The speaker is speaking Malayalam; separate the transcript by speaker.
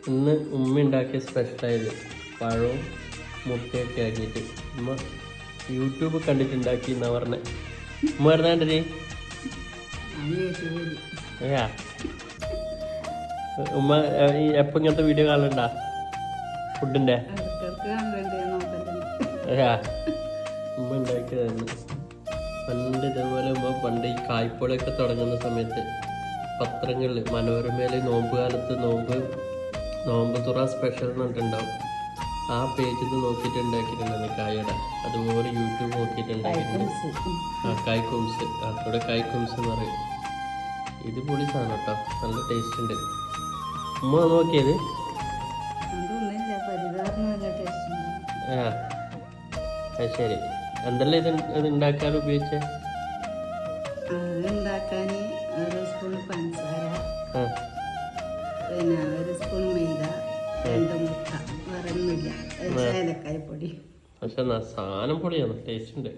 Speaker 1: ഇന്ന് ഉമ്മ ഉണ്ടാക്കിയ സ്പെഷ്യലായത് പഴവും മുട്ടയൊക്കെ ആക്കിയിട്ട് ഉമ്മ യൂട്യൂബ് കണ്ടിട്ടുണ്ടാക്കി എന്നാ പറഞ്ഞേ. ഉമ്മ പറഞ്ഞേ അയ്യാ ഉമ്മ എപ്പോൾ ഇങ്ങനത്തെ വീഡിയോ കാണലുണ്ടാ ഫുഡിൻ്റെ? അയ്യാ ഉമ്മ ഉണ്ടാക്കിയതായിരുന്നു പണ്ട്. ഇതേപോലെ ഉമ്മ പണ്ട് ഈ കായ്പോളയൊക്കെ തുടങ്ങുന്ന സമയത്ത് പത്രങ്ങളിൽ മനോരമയിൽ നോമ്പ് കാലത്ത് നോമ്പ് തുറ സ്പെഷ്യൽ എന്ന് പറഞ്ഞിട്ടുണ്ടാവും. ആ പേജിൽ നിന്ന് നോക്കിയിട്ട് ഉണ്ടാക്കിയിട്ടുണ്ടായിരുന്നു കായയുടെ. അതുപോലെ യൂട്യൂബ് നോക്കിയിട്ടുണ്ടാക്കിയിട്ടുണ്ട്. ആ കായ് കുംസ്, അതോടെ കായ് കുംസ് എന്ന് പറയും. ഇത് പൊളി സാധനം കേട്ടോ, നല്ല ടേസ്റ്റ് ഉണ്ട്. ഉമ്മ നോക്കിയത് ആ അത് ശരി. എന്തെല്ലാം ഇത് ഉണ്ടാക്കാൻ ഉപയോഗിച്ചേ?
Speaker 2: ഉണ്ടാക്കാൻ 1 സ്പൂൺ പഞ്ചസാര, പിന്നെ 1 സ്പൂൺ മൈദ, 2 മുട്ട, വേറെ ഒന്നുമില്ല, ഏലക്കായ പൊടി.
Speaker 1: പക്ഷെ സാധനം പൊളിയാണ്, ടേസ്റ്റ് ഉണ്ട്.